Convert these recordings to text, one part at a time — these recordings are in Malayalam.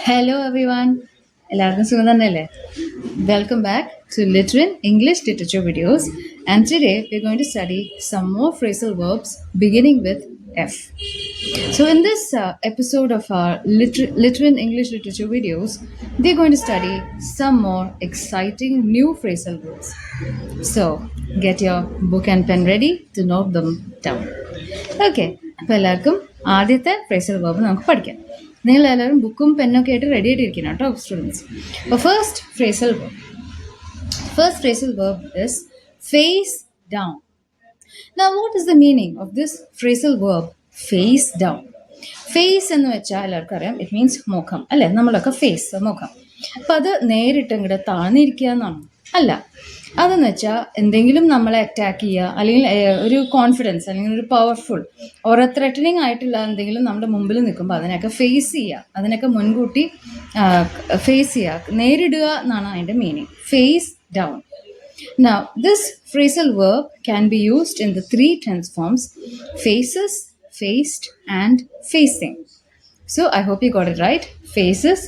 Hello everyone. എല്ലാവർക്കും സുഖം തന്നെയല്ലേ? Welcome back to Litrin English literature videos, and today we're going to study some more phrasal verbs beginning with F. So in this episode of our Litrin English literature videos, we're going to study some more exciting new phrasal verbs. So get your book and pen ready to note them down. Okay, അപ്പോൾ എല്ലാവർക്കും ആദ്യത്തെ phrasal verb നമുക്ക് പഠിക്കാം. നിങ്ങൾ എല്ലാവരും ബുക്കും പെന്നൊക്കെ ആയിട്ട് റെഡി ആയിട്ടിരിക്കണം കേട്ടോ സ്റ്റുഡൻസ്. അപ്പോൾ first phrasal verb is face down. Now what is the meaning of this phrasal verb face down? Face എന്ന് വെച്ചാൽ എല്ലാവർക്കും അറിയാം, ഇറ്റ് മീൻസ് മുഖം അല്ലേ? നമ്മളൊക്കെ ഫേസ് മുഖം. അപ്പം അത് നേരിട്ട് ഇങ്ങോട്ട് താഴ്ന്നിരിക്കുക എന്നാണ്? അല്ല. അതെന്ന് വെച്ചാൽ എന്തെങ്കിലും നമ്മളെ അറ്റാക്ക് ചെയ്യുക, അല്ലെങ്കിൽ ഒരു കോൺഫിഡൻസ് അല്ലെങ്കിൽ ഒരു പവർഫുൾ ഓർ ത്രെറ്റനിങ് ആയിട്ടുള്ള എന്തെങ്കിലും നമ്മുടെ മുമ്പിൽ നിൽക്കുമ്പോൾ അതിനൊക്കെ ഫേസ് ചെയ്യുക, അതിനൊക്കെ മുൻകൂട്ടി ഫേസ് ചെയ്യുക, നേരിടുക എന്നാണ് അതിൻ്റെ meaning. Face down. Now this phrasal verb can be used in the three tense forms: faces, faced and facing. So I hope you got it right. Faces,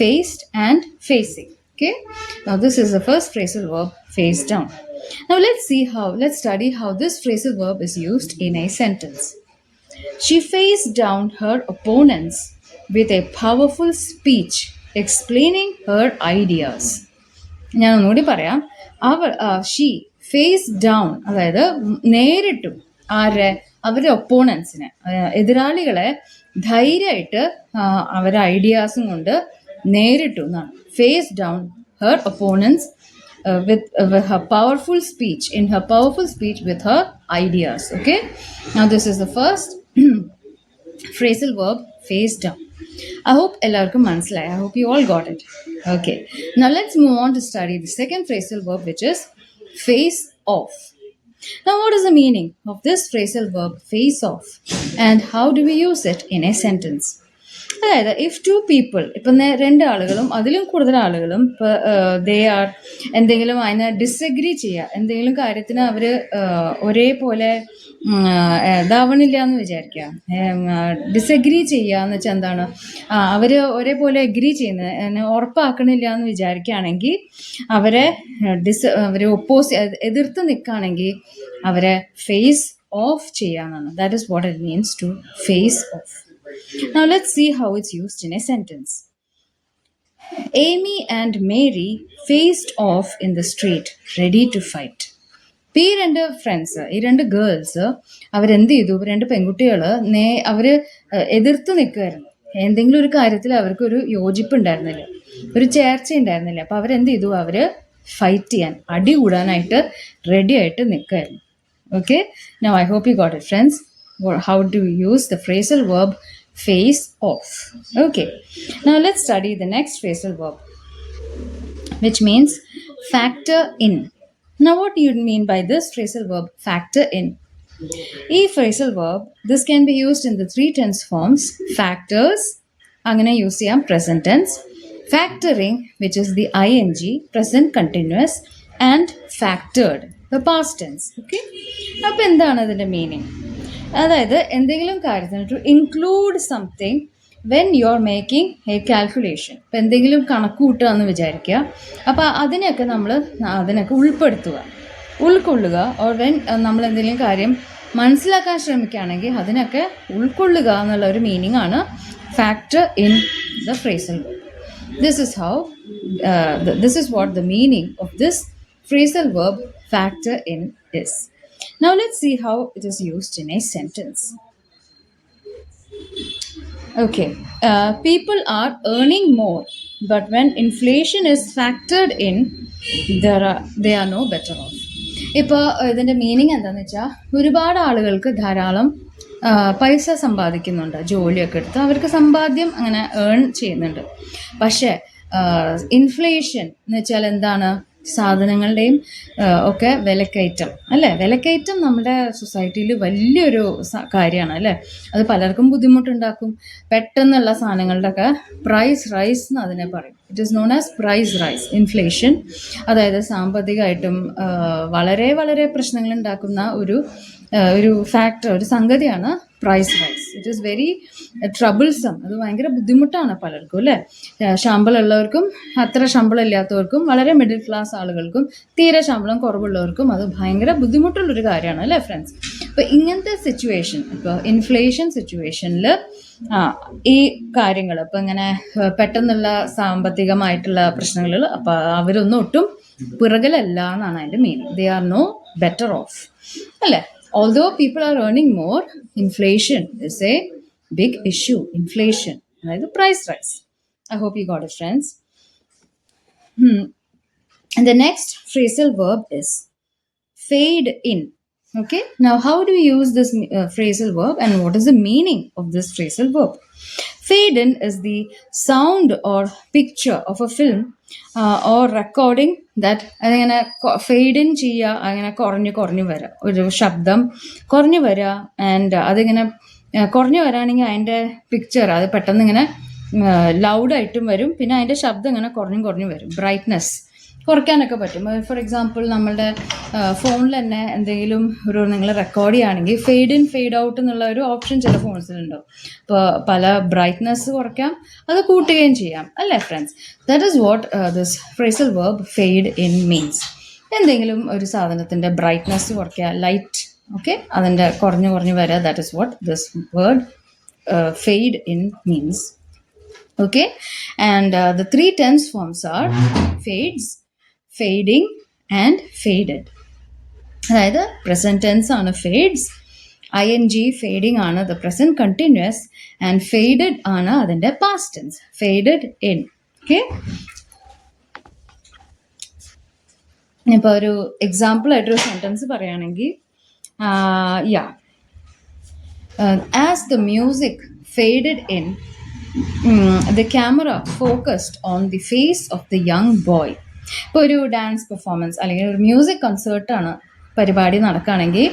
faced and facing. Okay, now this is the first phrasal verb, face down. Now let's study how this phrasal verb is used in a sentence. She faced down her opponents with a powerful speech explaining her ideas. ഞാൻ ഒന്നുകൂടി പറയാം. ഷീ ഫേസ് ഡൗൺ, അതായത് നേരിട്ടു അവരുടെ ഒപ്പോണൻസിനെ, എതിരാളികളെ ധൈര്യമായിട്ട് അവരുടെ ഐഡിയാസും കൊണ്ട് നേരിട്ടു എന്നാണ്. Face down her opponents with her powerful speech, in her powerful speech with her ideas. Okay, now this is the first phrasal verb, face down. I hope ellarkum manasilayi. I hope you all got it. Okay, now let's move on to study the second phrasal verb, which is face off. Now what is the meaning of this phrasal verb, face off, and how do we use it in a sentence? അതായത് ഇഫ് ടു പീപ്പിൾ, ഇപ്പം രണ്ട് ആളുകളും അതിലും കൂടുതൽ ആളുകളും ദേ ആർ എന്തെങ്കിലും അതിനെ ഡിസഗ്രി ചെയ്യുക, എന്തെങ്കിലും കാര്യത്തിന് അവർ ഒരേപോലെ ഇതാവണില്ല എന്ന് വിചാരിക്കുക. ഡിസഗ്രി ചെയ്യുക എന്ന് വെച്ചാൽ എന്താണ്, അവർ ഒരേപോലെ എഗ്രി ചെയ്യുന്നത് ഉറപ്പാക്കണില്ല എന്ന് വിചാരിക്കുകയാണെങ്കിൽ അവരെ എതിർത്ത് നിൽക്കുകയാണെങ്കിൽ അവരെ ഫേസ് ഓഫ് ചെയ്യാന്നാണ്. That is what it means to face off. Now let's see how it's used in a sentence. Amy and Mary faced off in the street, ready to fight. ഈ രണ്ട് ഫ്രണ്ട്സ്, ഈ രണ്ട് ഗേൾസ് അവരെന്ത് ചെയ്തു? രണ്ട് പെൺകുട്ടികൾ അവർ എതിർത്ത് നിൽക്കുമായിരുന്നു. എന്തെങ്കിലും ഒരു കാര്യത്തിൽ അവർക്കൊരു യോജിപ്പ് ഉണ്ടായിരുന്നില്ല, ഒരു ചേർച്ച ഉണ്ടായിരുന്നില്ല. അപ്പോൾ അവരെന്ത് ചെയ്തു? അവർ ഫൈറ്റ് ചെയ്യാൻ, അടി കൂടാനായിട്ട് റെഡി ആയിട്ട് നിൽക്കുമായിരുന്നു. Okay, now I hope you got it friends. How do you use the phrasal verb face off? Okay, now let's study the next phrasal verb, which means factor in. Now what do you mean by this phrasal verb, factor in? A phrasal verb, this can be used in the three tense forms: factors, angane use cheyam present tense; factoring, which is the ing, present continuous; and factored, the past tense. Okay, appo endana adinte meaning? അതായത് എന്തെങ്കിലും കാര്യത്തിന് to include something when you are making a calculation. ഇപ്പം എന്തെങ്കിലും കണക്ക് കൂട്ടുക എന്ന് വിചാരിക്കുക. അപ്പോൾ അതിനൊക്കെ ഉൾക്കൊള്ളുക. ഓർ വെൻ നമ്മൾ എന്തെങ്കിലും കാര്യം മനസ്സിലാക്കാൻ ശ്രമിക്കുകയാണെങ്കിൽ അതിനൊക്കെ ഉൾക്കൊള്ളുക എന്നുള്ള ഒരു മീനിങ് ആണ് factor in the phrasal verb. This is what the meaning of this phrasal verb factor in is. Now let's see how it is used in a sentence. Okay, people are earning more, but when inflation is factored in, they are no better off. ഇപ്പോൾ ഇതിൻ്റെ മീനിങ് എന്താണെന്ന് വെച്ചാൽ, ഒരുപാട് ആളുകൾക്ക് ധാരാളം പൈസ സമ്പാദിക്കുന്നുണ്ട്, ജോലിയൊക്കെ എടുത്ത് അവർക്ക് സമ്പാദ്യം അങ്ങനെ ഏൺ ചെയ്യുന്നുണ്ട്. പക്ഷേ ഇൻഫ്ലേഷൻ എന്ന് വെച്ചാൽ എന്താണ്? സാധനങ്ങളുടെയും ഒക്കെ വിലക്കയറ്റം അല്ലേ? വിലക്കയറ്റം നമ്മുടെ സൊസൈറ്റിയിൽ വലിയൊരു കാര്യമാണ് അല്ലേ? അത് പലർക്കും ബുദ്ധിമുട്ടുണ്ടാക്കും. പെട്ടെന്നുള്ള സാധനങ്ങളുടെ ഒക്കെ പ്രൈസ് റൈസ് എന്ന് അതിനെ പറയും. It is known as price rise, inflation. അതായത് സാമ്പത്തികമായിട്ടും വളരെ വളരെ പ്രശ്നങ്ങൾ ഉണ്ടാക്കുന്ന ഒരു ഫാക്ടർ, ഒരു സംഗതിയാണ് price rise. It is very troublesome. അത് ഭയങ്കര ബുദ്ധിമുട്ടാണ് പലർക്കും അല്ലേ. ശമ്പളം ഉള്ളവർക്കും അത്ര ശമ്പളം ഇല്ലാത്തവർക്കും വളരെ മിഡിൽ ക്ലാസ് ആളുകൾക്കും തീരെ ശമ്പളം കുറവുള്ളവർക്കും അത് ഭയങ്കര ബുദ്ധിമുട്ടുള്ളൊരു കാര്യമാണ് അല്ലേ ഫ്രണ്ട്സ്. അപ്പോൾ ഇങ്ങനത്തെ സിറ്റുവേഷൻ, ഇപ്പോൾ ഇൻഫ്ലേഷൻ സിറ്റുവേഷനിൽ ഈ കാര്യങ്ങൾ ഇപ്പം ഇങ്ങനെ പെട്ടെന്നുള്ള സാമ്പത്തികമായിട്ടുള്ള പ്രശ്നങ്ങൾ, അപ്പം അവരൊന്നും ഒട്ടും പിറകിലല്ല എന്നാണ് അതിൻ്റെ meaning. They are no better off അല്ലേ. Although people are earning more, inflation is a big issue. Inflation, അതായത് price rise. I hope you got it, friends. And the next phrasal verb is fade in. Okay, now how do we use this phrasal verb and what is the meaning of this phrasal verb? Fade in is the sound or picture of a film or recording that അങ്ങനെ ഫെയ്ഡ് ഇൻ ചെയ്യുക, അങ്ങനെ കുറഞ്ഞു വരിക, ഒരു ശബ്ദം കുറഞ്ഞു വരിക. ആൻഡ് അതിങ്ങനെ കുറഞ്ഞു വരാണെങ്കിൽ അതിൻ്റെ പിക്ചർ അത് പെട്ടെന്ന് ഇങ്ങനെ ലൗഡായിട്ടും വരും, പിന്നെ അതിൻ്റെ ശബ്ദം ഇങ്ങനെ കുറഞ്ഞു വരും. ബ്രൈറ്റ്നെസ് കുറയ്ക്കാനൊക്കെ പറ്റും. ഫോർ എക്സാമ്പിൾ നമ്മളുടെ ഫോണിൽ തന്നെ എന്തെങ്കിലും ഒരു നിങ്ങൾ റെക്കോർഡ് ചെയ്യുകയാണെങ്കിൽ ഫെയ്ഡ് ഇൻ ഫെയ്ഡ് ഔട്ട് എന്നുള്ള ഒരു ഓപ്ഷൻ ചില ഫോൺസിലുണ്ടാവും. അപ്പോൾ പല ബ്രൈറ്റ്നെസ് കുറയ്ക്കാം, അത് കൂട്ടുകയും ചെയ്യാം അല്ലേ friends. That is what this phrasal verb fade in means. എന്തെങ്കിലും ഒരു സാധനത്തിൻ്റെ ബ്രൈറ്റ്നെസ് കുറയ്ക്കുക, ലൈറ്റ് ഓക്കെ, അതിൻ്റെ കുറഞ്ഞു വരിക. That is what this word fade in means. Okay, and the three tense forms are fades, fading and faded. അതായത് പ്രസന്റ് ടെൻസ് ആണ് ഫേഡ്സ്, ing ഫേഡിങ് ആണ് the present continuous, and faded ആണ് അതിൻ്റെ past tense, faded in. Okay, ഇപ്പോൾ ഒരു എക്സാമ്പിൾ ആയിട്ടൊരു സെൻറ്റൻസ് പറയുകയാണെങ്കിൽ as the music faded in the camera focused on the face of the young boy. ഇപ്പോൾ ഒരു ഡാൻസ് പെർഫോമൻസ് അല്ലെങ്കിൽ ഒരു മ്യൂസിക് കൺസേർട്ടാണ് പരിപാടി നടക്കുകയാണെങ്കിൽ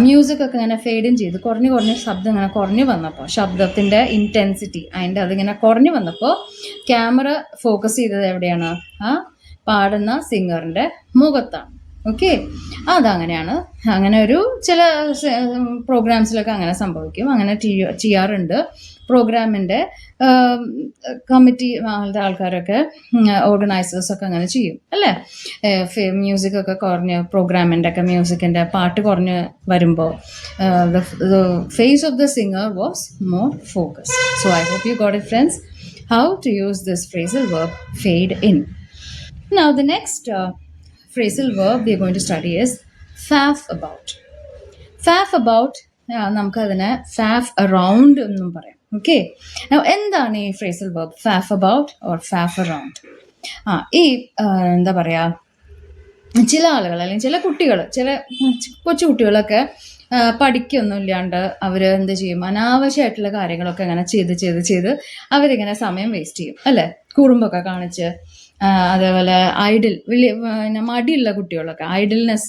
മ്യൂസിക് ഒക്കെ ഇങ്ങനെ ഫെയ്ഡ് ഇൻ ചെയ്ത് കുറഞ്ഞ് ശബ്ദം ഇങ്ങനെ കുറഞ്ഞു വന്നപ്പോൾ, ശബ്ദത്തിൻ്റെ ഇൻറ്റൻസിറ്റി അതിങ്ങനെ കുറഞ്ഞു വന്നപ്പോൾ ക്യാമറ ഫോക്കസ് ചെയ്തത് എവിടെയാണ്? പാടുന്ന സിംഗറിൻ്റെ മുഖത്താണ്. ഓക്കെ, അതങ്ങനെയാണ്. അങ്ങനെ ഒരു ചില പ്രോഗ്രാംസിലൊക്കെ അങ്ങനെ സംഭവിക്കും, അങ്ങനെ ചെയ്യാറുണ്ട്. പ്രോഗ്രാമിൻ്റെ കമ്മിറ്റി ആൾക്കാരൊക്കെ ഓർഗനൈസേഴ്സൊക്കെ അങ്ങനെ ചെയ്യും അല്ലേ. മ്യൂസിക്കൊക്കെ കുറഞ്ഞ് പ്രോഗ്രാമിൻ്റെ ഒക്കെ മ്യൂസിക്കിൻ്റെ പാട്ട് കുറഞ്ഞ് വരുമ്പോൾ the face of the singer was more focused. So I hope you got it friends, how to use this phrasal verb fade in. Now the next phrasal verb we are going to study is faff about. Faff about നമുക്കതിനെ faff around എന്നും പറയാം. ഓക്കെ, എന്താണ് ഈ phrasal verb faff about or faff around? ഈ എന്താ പറയുക, ചില ആളുകൾ അല്ലെങ്കിൽ ചില കുട്ടികൾ, ചില കൊച്ചു കുട്ടികളൊക്കെ പഠിക്കൊന്നും ഇല്ലാണ്ട് അവർ എന്ത് ചെയ്യും, അനാവശ്യമായിട്ടുള്ള കാര്യങ്ങളൊക്കെ അങ്ങനെ ചെയ്ത് അവരിങ്ങനെ സമയം വേസ്റ്റ് ചെയ്യും അല്ലേ. കുറുമ്പൊക്കെ കാണിച്ച്, അതേപോലെ മടിയുള്ള കുട്ടികളൊക്കെ, ഐഡിൽനെസ്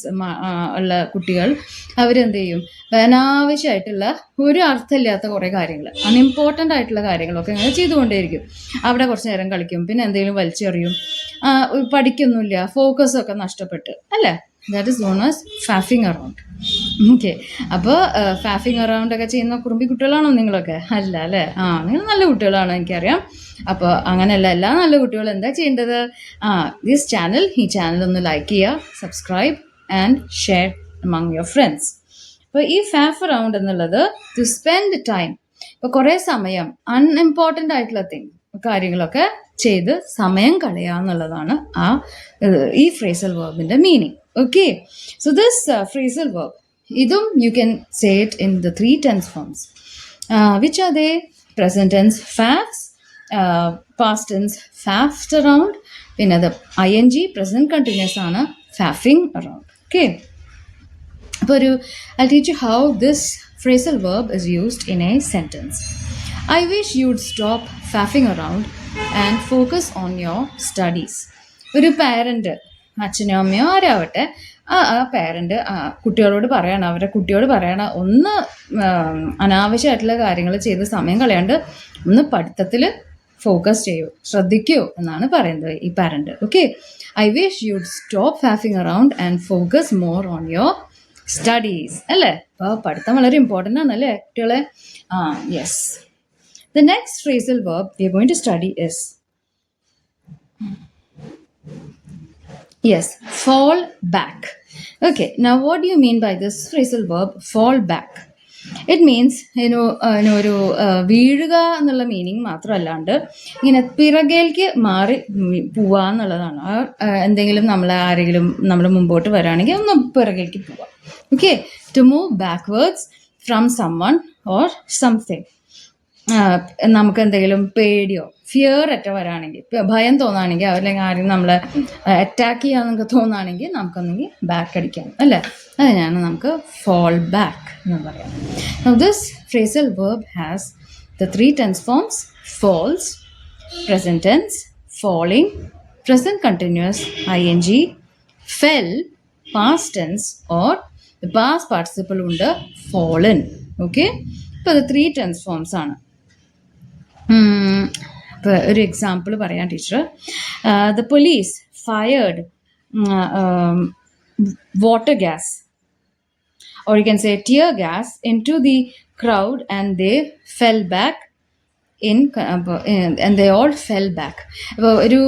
ഉള്ള കുട്ടികൾ അവരെന്ത് ചെയ്യും, അനാവശ്യമായിട്ടുള്ള ഒരു അർത്ഥമില്ലാത്ത കുറേ കാര്യങ്ങൾ, അൺഇമ്പോർട്ടൻ്റ് ആയിട്ടുള്ള കാര്യങ്ങളൊക്കെ ഇങ്ങനെ ചെയ്തുകൊണ്ടേയിരിക്കും. അവിടെ കുറച്ച് നേരം കളിക്കും, പിന്നെ എന്തെങ്കിലും വലിച്ചെറിയും, പഠിക്കൊന്നുമില്ല, ഫോക്കസൊക്കെ നഷ്ടപ്പെട്ട് അല്ലേ. That is known as faffing around. Okay, അപ്പോൾ ഫാഫിങ് അറൗണ്ട് ഒക്കെ ചെയ്യുന്ന കുറുമ്പി കുട്ടികളാണോ നിങ്ങളൊക്കെ? അല്ല അല്ലേ. നിങ്ങൾ നല്ല കുട്ടികളാണോ എനിക്കറിയാം. അപ്പോൾ അങ്ങനെയല്ല, എല്ലാ നല്ല കുട്ടികളും എന്താ ചെയ്യേണ്ടത്? ദിസ് ചാനൽ, ഈ ചാനൽ ഒന്ന് ലൈക്ക് ചെയ്യുക, subscribe and share among your friends. അപ്പോൾ ഈ ഫാഫ് അറൗണ്ട് എന്നുള്ളത് ടു സ്പെൻഡ് ടൈം, ഇപ്പോൾ കുറേ സമയം അൺഇമ്പോർട്ടൻ്റ് ആയിട്ടുള്ള കാര്യങ്ങളൊക്കെ ചെയ്ത് സമയം കളയുക എന്നുള്ളതാണ് ഈ ഫ്രേസൽ വെർബിൻ്റെ meaning. Okay, so this phrasal verb, idum you can say it in the three tense forms. Which are they? Present tense faffs, past tense faffed around, പിന്നെ the ing present continuous ആണ് faffing around. Okay, അപ്പോൾ I'll teach you how this phrasal verb is used in a sentence. I wish you'd stop faffing around and focus on your studies. ഒരു പാരന്റ്, അച്ഛനോ അമ്മയോ ആരാവട്ടെ, ആ പേരൻ്റ് കുട്ടികളോട് പറയണം, അവരുടെ കുട്ടിയോട് പറയണം, ഒന്ന് അനാവശ്യമായിട്ടുള്ള കാര്യങ്ങൾ ചെയ്ത് സമയം കളയാണ്ട് ഒന്ന് പഠിത്തത്തിൽ ഫോക്കസ് ചെയ്യൂ, ശ്രദ്ധിക്കൂ എന്നാണ് പറയുന്നത് ഈ parent. Okay, I wish you'd stop faffing around and focus more on your studies അല്ലേ? അപ്പോൾ പഠിത്തം വളരെ ഇമ്പോർട്ടൻ്റ് ആണല്ലേ കുട്ടികളെ? Yes. The next phrasal verb we are going to study is, yes, fall back. Okay, now what do you mean by this phrasal verb fall back? It means ഒരു വീഴുക എന്നുള്ള മീനിങ് മാത്രമല്ലാണ്ട് ഇങ്ങനെ പിറകേക്ക് മാറി പോവുക എന്നുള്ളതാണ്. എന്തെങ്കിലും ആരെങ്കിലും നമ്മൾ മുമ്പോട്ട് വരാണെങ്കിൽ ഒന്ന് പിറകേക്ക് പോവുക. Okay, to move backwards from someone or something. നമുക്ക് എന്തെങ്കിലും പേടിയോ ഫിയർ ഒക്കെ വരാണെങ്കിൽ, ഭയം തോന്നുകയാണെങ്കിൽ, അല്ലെങ്കിൽ ആരും നമ്മളെ അറ്റാക്ക് ചെയ്യാന്നൊക്കെ തോന്നുകയാണെങ്കിൽ നമുക്കൊന്നെങ്കിൽ ബാക്ക് അടിക്കാം അല്ലേ? അതിനാണ് നമുക്ക് fall back എന്ന് പറയാം. Now this phrasal verb has the 3 tense forms: falls, present tense, falling, present continuous ing, fell, past tense, or the past participle ഉണ്ട് fallen. Okay, ഇപ്പോൾ ഇത് 3 tense forms ആണ്. ഇപ്പോൾ ഒരു എക്സാമ്പിൾ പറയാം teacher. The police fired water gas, or you can say tear gas, into the crowd and they fell back and they all fell back. ഇപ്പോൾ ഒരു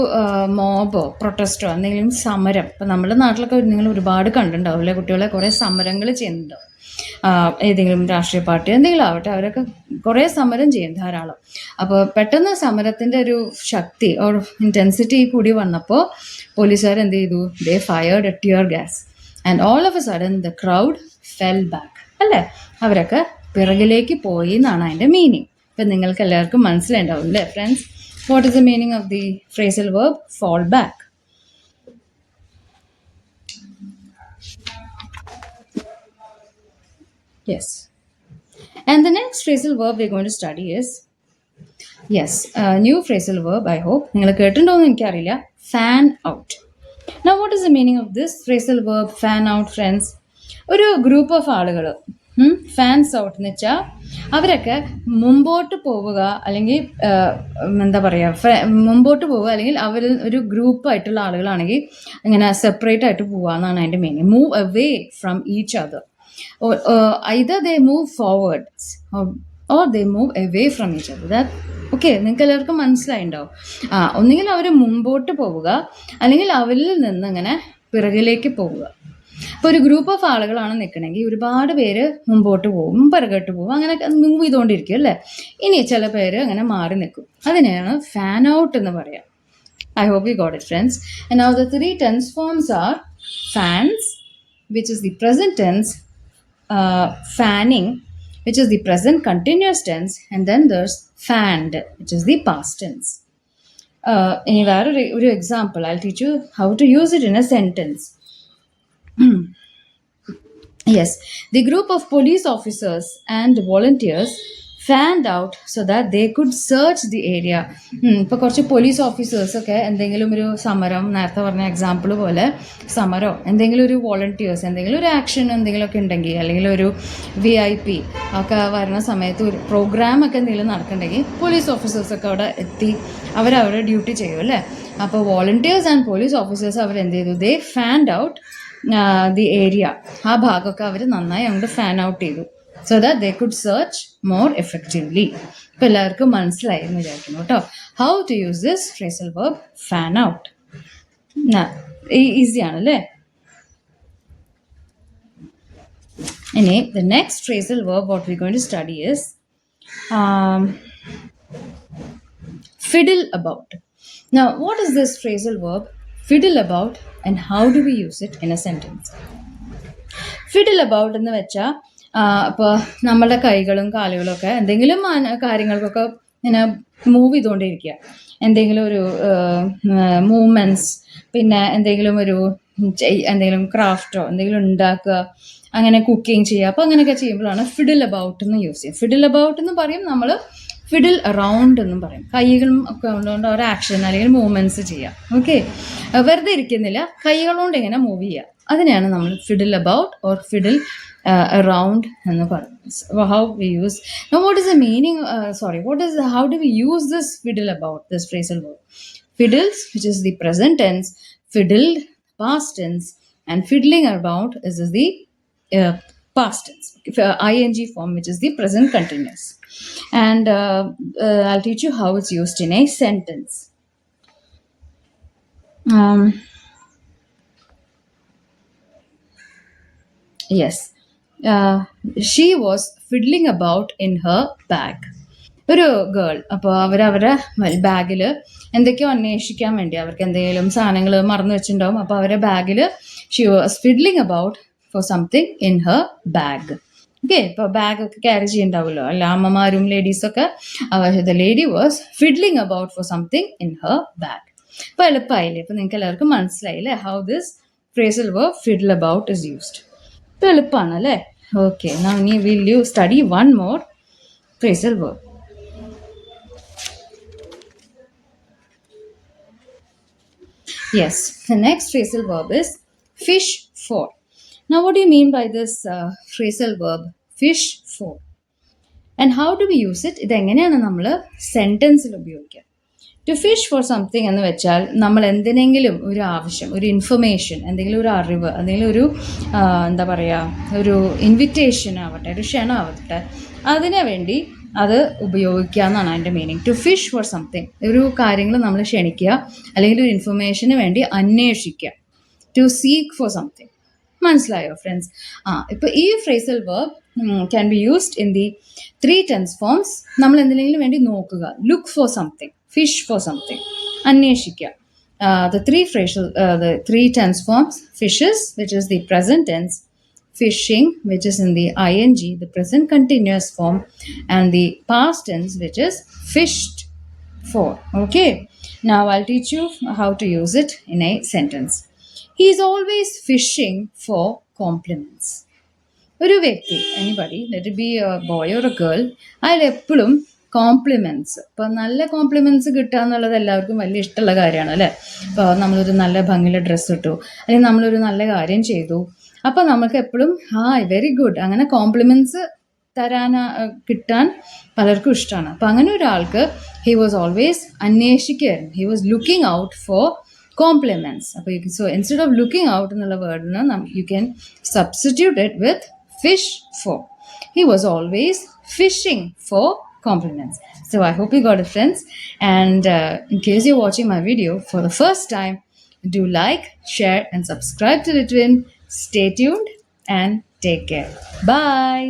മോബോ പ്രൊട്ടസ്റ്റോ എന്തെങ്കിലും സമരം, ഇപ്പം നമ്മുടെ നാട്ടിലൊക്കെ നിങ്ങൾ ഒരുപാട് കണ്ടിട്ടുണ്ടാവില്ലേ കുട്ടികളെ, കുറേ സമരങ്ങൾ ചെയ്യുന്നുണ്ടാവും. ഏതെങ്കിലും രാഷ്ട്രീയ പാർട്ടി എന്തെങ്കിലും ആവട്ടെ, അവരൊക്കെ കുറേ സമരം ചെയ്യും ധാരാളം. അപ്പോൾ പെട്ടെന്ന് സമരത്തിൻ്റെ ഒരു ശക്തി ഓർ ഇൻറ്റൻസിറ്റി കൂടി വന്നപ്പോൾ പോലീസുകാർ എന്ത് ചെയ്തു? They fired a tear gas and all of a sudden the crowd fell back അല്ലേ? അവരൊക്കെ പിറകിലേക്ക് പോയി എന്നാണ് അതിൻ്റെ മീനിങ്. ഇപ്പം നിങ്ങൾക്ക് എല്ലാവർക്കും മനസ്സിലായിട്ടുണ്ടാവും അല്ലേ friends? What is the meaning of the phrasal verb fall back? Yes. And the next phrasal verb we're going to study is, yes, new phrasal verb, I hope. നിങ്ങൾ കേട്ടിട്ടുണ്ടോയെന്ന് എനിക്കറിയില്ല. Fan out. Now what is the meaning of this phrasal verb fan out, friends? ഒരു ഗ്രൂപ്പ് ഓഫ് ആളുകൾ ഫാൻസ് ഔട്ട് എന്ന് വെച്ചാൽ അവരൊക്കെ മുമ്പോട്ട് പോവുക, അല്ലെങ്കിൽ എന്താ പറയുക, മുമ്പോട്ട് പോവുക, അല്ലെങ്കിൽ അവർ ഒരു ഗ്രൂപ്പായിട്ടുള്ള ആളുകളാണെങ്കിൽ ഇങ്ങനെ സെപ്പറേറ്റ് ആയിട്ട് പോവുക എന്നാണ് അതിൻ്റെ meaning. Move away from each other. either they move forwards or they move away from each other. That okay, നിങ്ങൾക്ക് എല്ലാവർക്കും മനസ്സിലായിട്ടുണ്ടാവും. ഒന്നുകിൽ അവർ മുമ്പോട്ട് പോവുക, അല്ലെങ്കിൽ അവരിൽ നിന്ന് ഇങ്ങനെ പിറകിലേക്ക് പോവുക. ഇപ്പോൾ ഒരു ഗ്രൂപ്പ് ഓഫ് ആളുകളാണ് നിൽക്കണമെങ്കിൽ ഒരുപാട് പേര് മുമ്പോട്ട് പോകും, പിറകോട്ട് പോകും, അങ്ങനെ മൂവ് ചെയ്തുകൊണ്ടിരിക്കും അല്ലേ? ഇനി ചില പേര് അങ്ങനെ മാറി നിൽക്കും. അതിനെയാണ് ഫാൻ ഔട്ട് എന്ന് പറയാം. I hope you got it, friends. And now the 3 tense forms are fans, which is the present tense, fanning, which is the present continuous tense, and then there's fanned, which is the past tense. ഇനി വേറൊരു example, I'll teach you how to use it in a sentence. Yes, the group of police officers and volunteers fanned out so that they could search the area. ഇപ്പോൾ കുറച്ച് പോലീസ് ഓഫീസേഴ്സൊക്കെ എന്തെങ്കിലും ഒരു സമരം, നേരത്തെ പറഞ്ഞ എക്സാമ്പിൾ പോലെ സമരമോ എന്തെങ്കിലും ഒരു വോളണ്ടിയേഴ്സ് എന്തെങ്കിലും ഒരു ആക്ഷൻ എന്തെങ്കിലുമൊക്കെ ഉണ്ടെങ്കിൽ, അല്ലെങ്കിൽ ഒരു VIP ഒക്കെ വരുന്ന സമയത്ത് ഒരു പ്രോഗ്രാമൊക്കെ എന്തെങ്കിലും നടക്കുന്നുണ്ടെങ്കിൽ പോലീസ് ഓഫീസേഴ്സൊക്കെ അവിടെ എത്തി അവരവരുടെ ഡ്യൂട്ടി ചെയ്യും അല്ലേ? അപ്പോൾ വോളണ്ടിയേഴ്സ് ആൻഡ് പോലീസ് ഓഫീസേഴ്സ് അവരെന്ത് ചെയ്തു? ദേ ഫാൻഡ് ഔട്ട് ദി ഏരിയ. ആ ഭാഗമൊക്കെ അവർ നന്നായി അങ്ങോട്ട് ഫാൻ ഔട്ട് ചെയ്തു, so that they could search more effectively. ഇപ്പോൾ എല്ലാവർക്കും മനസ്സിലായി എന്ന് വിചാരിക്കുന്നു കേട്ടോ. How to use this phrasal verb fan out. Easy ആണല്ലേ? ഇനി the next phrasal verb what we're going to study is fiddle about. Now what is this phrasal verb fiddle about and how do we use it in a sentence? fiddle about എന്ന് വെച്ചാൽ ഇപ്പോൾ നമ്മളുടെ കൈകളും കാലുകളും ഒക്കെ എന്തെങ്കിലും കാര്യങ്ങൾക്കൊക്കെ ഇങ്ങനെ മൂവ് ചെയ്തുകൊണ്ടിരിക്കുക, എന്തെങ്കിലും ഒരു മൂവ്മെൻറ്റ്സ്, പിന്നെ എന്തെങ്കിലും ക്രാഫ്റ്റോ എന്തെങ്കിലും ഉണ്ടാക്കുക, അങ്ങനെ കുക്കിംഗ് ചെയ്യുക. അപ്പോൾ അങ്ങനെയൊക്കെ ചെയ്യുമ്പോഴാണ് ഫിഡിൽ അബൌട്ട് എന്ന് യൂസ് ചെയ്യുക. ഫിഡിൽ അബൌട്ട് എന്ന് പറയും നമ്മൾ, ഫിഡിൽ അറൗണ്ട് എന്നും പറയും. കൈകളും ഒക്കെ കൊണ്ടുകൊണ്ട് ഒരു ആക്ഷൻ അല്ലെങ്കിൽ മൂവ്മെൻറ്റ്സ് ചെയ്യുക. ഓക്കെ, വെറുതെ ഇരിക്കുന്നില്ല, കൈകളുകൊണ്ട് ഇങ്ങനെ മൂവ് ചെയ്യുക. അതിനെയാണ് നമ്മൾ fiddle about or fiddle around എന്ന് പറയും. How we use, now what is the meaning, how do we use this fiddle about, this phrasal verb? Fiddles, which is the present tense, fiddled past tense, and fiddling about is the past tense, ing form, which is the present continuous. And I'll teach you how it's used in a sentence. Yes. She was fiddling about in her bag. ഒരു ഗേൾ അപ്പോൾ അവരവരുടെ ബാഗിൽ എന്തൊക്കെയോ അന്വേഷിക്കാൻ വേണ്ടി അവർക്ക് എന്തെങ്കിലും സാധനങ്ങൾ മറന്നു വെച്ചിട്ടുണ്ടാവും. അപ്പോൾ അവരുടെ ബാഗിൽ she was fiddling about for something in her bag. ഓക്കെ, ഇപ്പോൾ ബാഗൊക്കെ ക്യാരി ചെയ്യുന്നുണ്ടാവുമല്ലോ അല്ല അമ്മമാരും ലേഡീസൊക്കെ. The lady was fiddling about for something in her bag. അപ്പോൾ എളുപ്പമായില്ലേ? ഇപ്പോൾ നിങ്ങൾക്ക് എല്ലാവർക്കും മനസ്സിലായില്ലേ how this phrasal verb fiddle about is used. ഇപ്പോൾ എളുപ്പമാണ് അല്ലേ? Okay, now will you study one more phrasal verb? Yes, the next phrasal verb is fish for. Now, what do you mean by this phrasal verb fish for? And how do we use it? ഇതെങ്ങനെയാണ് നമ്മൾ സെൻറ്റൻസിൽ ഉപയോഗിക്കുക? ടു ഫിഷ് ഫോർ സംതിങ് എന്ന് വെച്ചാൽ നമ്മൾ എന്തിനെങ്കിലും ഒരു ആവശ്യം, ഒരു ഇൻഫർമേഷൻ, എന്തെങ്കിലും ഒരു അറിവ്, എന്തെങ്കിലും ഒരു എന്താ പറയുക, ഒരു ഇൻവിറ്റേഷൻ ആവട്ടെ, ഒരു ക്ഷണം ആവട്ടെ, അതിനു വേണ്ടി അത് ഉപയോഗിക്കുക എന്നാണ് അതിൻ്റെ meaning. To fish for something, ഒരു കാര്യങ്ങൾ നമ്മൾ ക്ഷണിക്കുക അല്ലെങ്കിൽ ഒരു ഇൻഫർമേഷന് വേണ്ടി അന്വേഷിക്കുക. To seek for something. മനസ്സിലായോ ഫ്രണ്ട്സ്? ഇപ്പോൾ ഈ phrasal verb can be used in the 3 tense forms. നമ്മൾ എന്തിനെങ്കിലും വേണ്ടി നോക്കുക, look for something, fish for something, അന്വേഷിക്കുക. The three tense forms: fishes, which is the present tense; fishing, which is in the ing, the present continuous form; and the past tense, which is fished for. Okay, now I'll teach you how to use it in a sentence. He is always fishing for compliments. ഒരു വ്യക്തി, anybody, let it be A boy or A girl, അതിൽ എപ്പോഴും കോംപ്ലിമെൻറ്റ്സ്, ഇപ്പോൾ നല്ല കോംപ്ലിമെൻറ്റ്സ് കിട്ടുക എന്നുള്ളത് എല്ലാവർക്കും വലിയ ഇഷ്ടമുള്ള കാര്യമാണ് അല്ലേ? ഇപ്പോൾ നമ്മളൊരു നല്ല ഭംഗിയുള്ള ഡ്രസ്സ് ഇട്ടു, അല്ലെങ്കിൽ നമ്മളൊരു നല്ല കാര്യം ചെയ്തു, അപ്പോൾ നമുക്ക് എപ്പോഴും വെരി ഗുഡ് അങ്ങനെ കോംപ്ലിമെൻറ്റ്സ് കിട്ടാൻ പലർക്കും ഇഷ്ടമാണ്. അപ്പോൾ അങ്ങനെ ഒരാൾക്ക് ഹി വാസ് ഓൾവേസ് അന്വേഷിക്കുകയായിരുന്നു. He was looking out for compliments. അപ്പോൾ so instead of looking out എന്നുള്ള വേർഡിന് you can substitute it with fish for. He was always fishing for compliments. So I hope you got it, friends. And in case you're watching my video for the first time, do like, share and subscribe to Litwin. Stay tuned and take care. Bye.